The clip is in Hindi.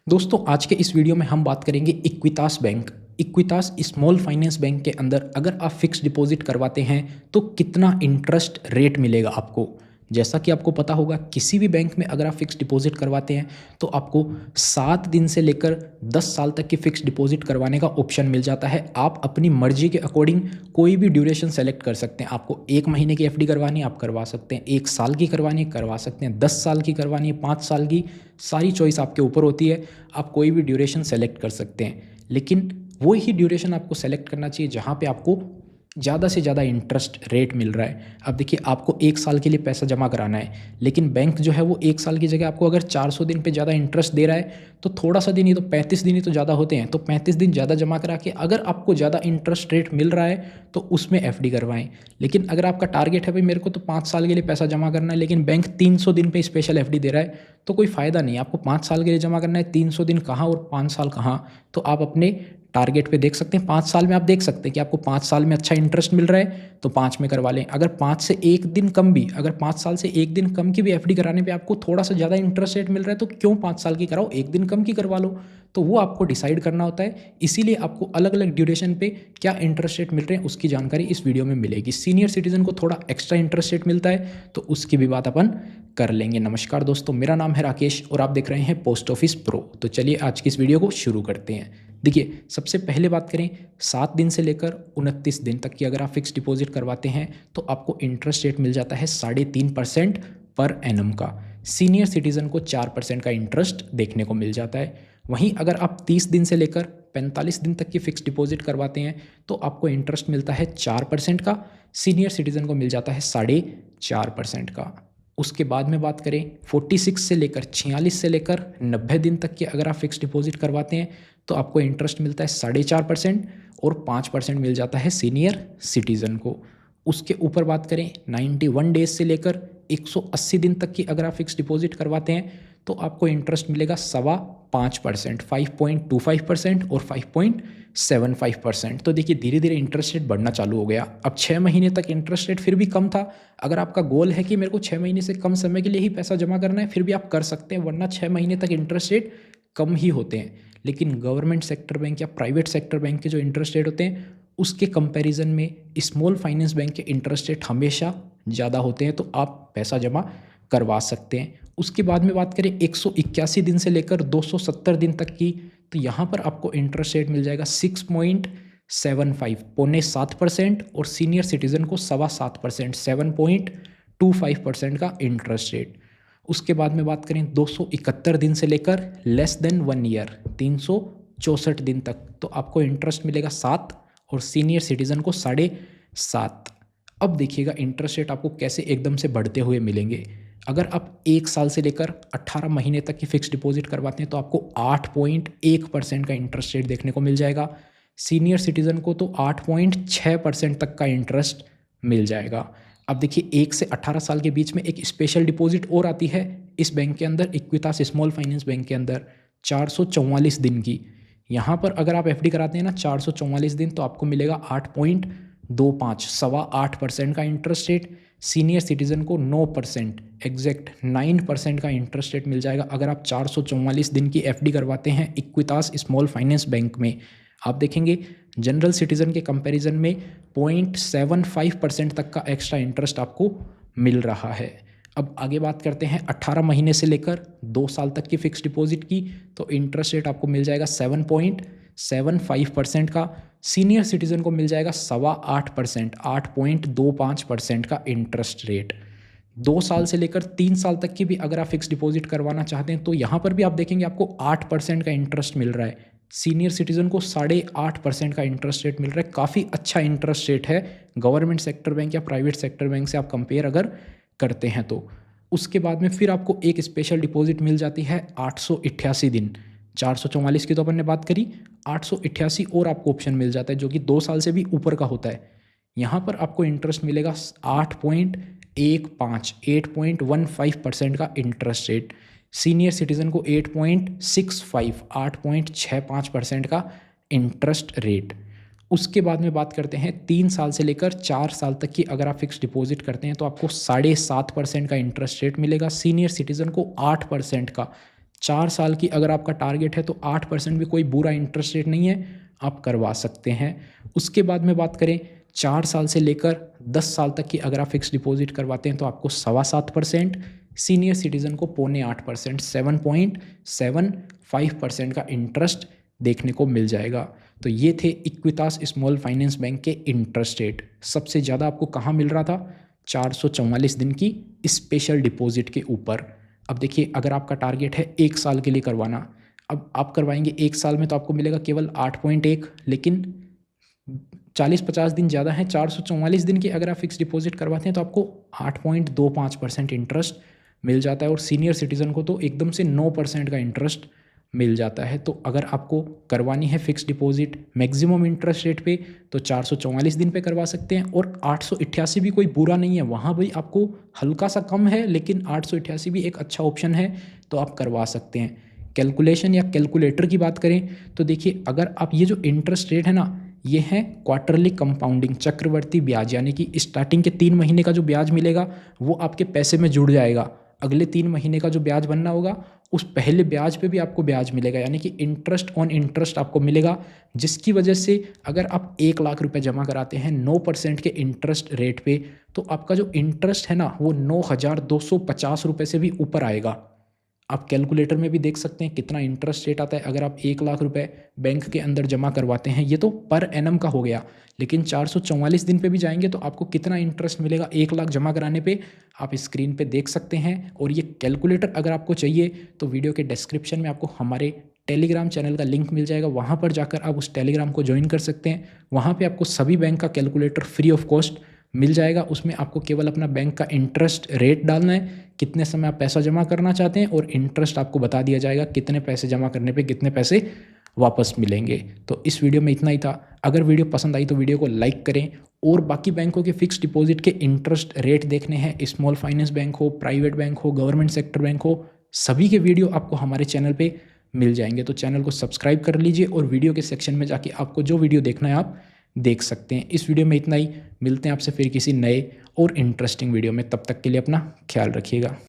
दोस्तों आज के इस वीडियो में हम बात करेंगे Equitas bank. Equitas small finance bank के अंदर अगर आप फिक्स डिपॉजिट करवाते हैं तो कितना इंटरेस्ट रेट मिलेगा आपको। जैसा कि आपको पता होगा किसी भी बैंक में अगर आप फिक्स डिपॉजिट करवाते हैं तो आपको 7 दिन से लेकर 10 साल तक की फिक्स डिपॉजिट करवाने का ऑप्शन मिल जाता है। आप अपनी मर्जी के अकॉर्डिंग कोई भी ड्यूरेशन सेलेक्ट कर सकते हैं। आपको 1 महीने की एफडी करवानी है आप करवा सकते हैं, 1 साल की करवानी है करवा सकते हैं, 10 साल की करवानी है, 5 साल की, सारी चॉइस आपके ऊपर होती है। आप कोई भी ड्यूरेशन सेलेक्ट कर सकते हैं, लेकिन वो ही ड्यूरेशन आपको सेलेक्ट करना चाहिए जहाँ पे आपको ज़्यादा से ज़्यादा इंटरेस्ट रेट मिल रहा है। अब देखिए आपको 1 साल के लिए पैसा जमा कराना है, लेकिन बैंक जो है वो 1 साल की जगह आपको अगर 400 दिन पे ज़्यादा इंटरेस्ट दे रहा है तो थोड़ा सा दिन ही तो 35 दिन ही तो ज़्यादा होते हैं, तो 35 दिन ज़्यादा जमा करा के अगर आपको ज़्यादा इंटरेस्ट रेट मिल रहा है तो उसमें एफडी करवाएं। लेकिन अगर आपका टारगेट है भाई मेरे को तो 5 साल के लिए पैसा जमा करना है, लेकिन बैंक 300 दिन पे स्पेशल एफडी दे रहा है, तो कोई फ़ायदा नहीं। आपको 5 साल के लिए जमा करना है, 300 दिन कहाँ और 5 साल कहाँ। तो आप अपने टारगेट पे देख सकते हैं 5 साल में आप देख सकते हैं कि आपको 5 साल में अच्छा इंटरेस्ट मिल रहा है तो 5 में करवा लें। अगर 5 से 1 दिन कम भी, अगर 5 साल से 1 दिन कम की भी एफडी कराने पे आपको थोड़ा सा ज़्यादा इंटरेस्ट रेट मिल रहा है तो क्यों 5 साल की कराओ, 1 दिन कम की करवा लो। तो वो आपको डिसाइड करना होता है, इसीलिए आपको अलग अलग ड्यूरेशन पे क्या इंटरेस्ट रेट मिल रहे हैं उसकी जानकारी इस वीडियो में मिलेगी। सीनियर सिटीजन को थोड़ा एक्स्ट्रा इंटरेस्ट रेट मिलता है तो उसकी भी बात अपन कर लेंगे। नमस्कार दोस्तों, मेरा नाम है राकेश और आप देख रहे हैं पोस्ट ऑफिस प्रो। तो चलिए आज की इस वीडियो को शुरू करते हैं। देखिए सबसे पहले बात करें 7 दिन से लेकर 29 दिन तक की अगर आप फिक्स डिपॉजिट करवाते हैं तो आपको इंटरेस्ट रेट मिल जाता है 3.5% पर एनम का। सीनियर सिटीज़न को 4% का इंटरेस्ट देखने को मिल जाता है। वहीं अगर आप 30 दिन से लेकर 45 दिन तक की फिक्स डिपॉजिट करवाते हैं तो आपको इंटरेस्ट मिलता है 4% का। सीनियर सिटीज़न को मिल जाता है 4.5% का। उसके बाद में बात करें 46 से लेकर 46 से लेकर 90 दिन तक की अगर आप फिक्स डिपॉजिट करवाते हैं तो आपको इंटरेस्ट मिलता है 4.5% और 5% मिल जाता है सीनियर सिटीज़न को। उसके ऊपर बात करें 91 डेज से लेकर 180 दिन तक की अगर आप फिक्स डिपॉजिट करवाते हैं तो आपको इंटरेस्ट मिलेगा 5.25%, 5.25% और 5.75%। तो देखिए धीरे धीरे इंटरेस्ट रेट बढ़ना चालू हो गया। अब 6 महीने तक इंटरेस्ट रेट फिर भी कम था। अगर आपका गोल है कि मेरे को 6 महीने से कम समय के लिए ही पैसा जमा करना है फिर भी आप कर सकते हैं, वरना 6 महीने तक इंटरेस्ट रेट कम ही होते हैं। लेकिन गवर्नमेंट सेक्टर बैंक या प्राइवेट सेक्टर बैंक के जो इंटरेस्ट रेट होते हैं उसके कंपैरिजन में स्मॉल फाइनेंस बैंक के इंटरेस्ट रेट हमेशा ज़्यादा होते हैं, तो आप पैसा जमा करवा सकते हैं। उसके बाद में बात करें 181 दिन से लेकर 270 दिन तक की, तो यहाँ पर आपको इंटरेस्ट रेट मिल जाएगा 6.75 7% और सीनियर सिटीज़न को 7.25% 7.25% का इंटरेस्ट रेट। उसके बाद में बात करें 271 दिन से लेकर लेस देन 1 ईयर 364 दिन तक, तो आपको इंटरेस्ट मिलेगा 7 और सीनियर सिटीज़न को 7.5। अब देखिएगा इंटरेस्ट रेट आपको कैसे एकदम से बढ़ते हुए मिलेंगे। अगर आप 1 साल से लेकर 18 महीने तक की फिक्स डिपॉजिट करवाते हैं तो आपको 8.1% का इंटरेस्ट रेट देखने को मिल जाएगा। सीनियर सिटीज़न को तो 8.6% तक का इंटरेस्ट मिल जाएगा। अब देखिए 1 से 18 साल के बीच में एक स्पेशल डिपॉजिट और आती है इस बैंक के अंदर, इक्विटास स्मॉल फाइनेंस बैंक के अंदर 444 दिन की। यहाँ पर अगर आप एफडी कराते हैं ना 444 दिन तो आपको मिलेगा 8.25 8% का इंटरेस्ट रेट। सीनियर सिटीज़न को 9% एग्जैक्ट 9% का इंटरेस्ट रेट मिल जाएगा अगर आप 444 दिन की एफडी करवाते हैं इक्विटास स्मॉल फाइनेंस बैंक में। आप देखेंगे जनरल सिटीज़न के कंपैरिजन में 0.75% तक का एक्स्ट्रा इंटरेस्ट आपको मिल रहा है। अब आगे बात करते हैं 18 महीने से लेकर 2 साल तक की फिक्स डिपॉजिट की, तो इंटरेस्ट रेट आपको मिल जाएगा 7.75% का। सीनियर सिटीज़न को मिल जाएगा 8.25% 8.25% का इंटरेस्ट रेट। 2 साल से लेकर 3 साल तक की भी अगर आप फिक्स डिपॉजिट करवाना चाहते हैं तो यहाँ पर भी आप देखेंगे आपको 8% का इंटरेस्ट मिल रहा है। सीनियर सिटीज़न को 8.5% का इंटरेस्ट रेट मिल रहा है। काफ़ी अच्छा इंटरेस्ट रेट है गवर्नमेंट सेक्टर बैंक या प्राइवेट सेक्टर बैंक से आप कंपेयर अगर करते हैं तो। उसके बाद में फिर आपको एक स्पेशल डिपॉजिट मिल जाती है 888 दिन। 444 की तो अपन ने बात करी, 888 और आपको ऑप्शन मिल जाता है जो कि 2 साल से भी ऊपर का होता है। यहाँ पर आपको इंटरेस्ट मिलेगा 8.15% का इंटरेस्ट रेट। सीनियर सिटीज़न को 8.65 का इंटरेस्ट रेट। उसके बाद में बात करते हैं 3 साल से लेकर 4 साल तक की अगर आप फिक्स डिपॉजिट करते हैं तो आपको 7.5% का इंटरेस्ट रेट मिलेगा। सीनियर सिटीज़न को 8% का 4 साल की अगर आपका टारगेट है तो 8% भी कोई बुरा इंटरेस्ट रेट नहीं है, आप करवा सकते हैं। उसके बाद में बात करें 4 साल से लेकर 10 साल तक की अगर आप फिक्स डिपॉजिट करवाते हैं तो आपको 7.25%, सीनियर सिटीज़न को 7.25%, 7.75% का इंटरेस्ट देखने को मिल जाएगा। तो ये थे इक्विटास स्मॉल फाइनेंस बैंक के इंटरेस्ट रेट। सबसे ज़्यादा आपको कहाँ मिल रहा था? 444 दिन की स्पेशल डिपॉजिट के ऊपर। अब देखिए, अगर आपका टारगेट है 1 साल के लिए करवाना, अब आप करवाएंगे 1 साल में तो आपको मिलेगा केवल 8.1, लेकिन 40-50 दिन ज़्यादा है, 444 दिन की अगर आप फिक्स डिपॉजिट करवाते हैं तो आपको 8.25% इंटरेस्ट मिल जाता है, और सीनियर सिटीज़न को तो एकदम से 9% का इंटरेस्ट मिल जाता है। तो अगर आपको करवानी है fix deposit maximum interest rate पे तो 444 दिन पे करवा सकते हैं, और 888 भी कोई बुरा नहीं है, वहाँ भी आपको हल्का सा कम है, लेकिन 888 भी एक अच्छा ऑप्शन है, तो आप करवा सकते हैं। कैलकुलेशन या कैलकुलेटर की बात करें तो देखिए, अगर आप ये जो इंटरेस्ट रेट है ना, ये है क्वार्टरली कंपाउंडिंग, चक्रवर्ती ब्याज, यानी कि स्टार्टिंग के 3 महीने का जो ब्याज मिलेगा वो आपके पैसे में जुड़ जाएगा। अगले 3 महीने का जो ब्याज बनना होगा उस पहले ब्याज पे भी आपको ब्याज मिलेगा, यानी कि इंटरेस्ट ऑन इंटरेस्ट आपको मिलेगा, जिसकी वजह से अगर आप 1 लाख रुपए जमा कराते हैं 9% के इंटरेस्ट रेट पे, तो आपका जो इंटरेस्ट है ना वो 9,250 रुपये से भी ऊपर आएगा। आप कैलकुलेटर में भी देख सकते हैं कितना इंटरेस्ट रेट आता है। अगर आप 1 लाख रुपए बैंक के अंदर जमा करवाते हैं, ये तो पर एनम का हो गया, लेकिन 444 दिन पे भी जाएंगे तो आपको कितना इंटरेस्ट मिलेगा 1 लाख जमा कराने पे, आप स्क्रीन पे देख सकते हैं। और ये कैलकुलेटर अगर आपको चाहिए तो वीडियो के डिस्क्रिप्शन में आपको हमारे टेलीग्राम चैनल का लिंक मिल जाएगा, वहाँ पर जाकर आप उस टेलीग्राम को ज्वाइन कर सकते हैं। वहाँ पर आपको सभी बैंक का कैलकुलेटर फ्री ऑफ कॉस्ट मिल जाएगा। उसमें आपको केवल अपना बैंक का इंटरेस्ट रेट डालना है, कितने समय आप पैसा जमा करना चाहते हैं, और इंटरेस्ट आपको बता दिया जाएगा कितने पैसे जमा करने पे कितने पैसे वापस मिलेंगे। तो इस वीडियो में इतना ही था। अगर वीडियो पसंद आई तो वीडियो को लाइक करें, और बाकी बैंकों के फिक्स डिपॉजिट के इंटरेस्ट रेट देखने हैं, स्मॉल फाइनेंस बैंक हो, प्राइवेट बैंक हो, गवर्नमेंट सेक्टर बैंक हो, सभी के वीडियो आपको हमारे चैनल पर मिल जाएंगे। तो चैनल को सब्सक्राइब कर लीजिए, और वीडियो के सेक्शन में जाके आपको जो वीडियो देखना है आप देख सकते हैं। इस वीडियो में इतना ही, मिलते हैं आपसे फिर किसी नए और इंटरेस्टिंग वीडियो में। तब तक के लिए अपना ख्याल रखिएगा।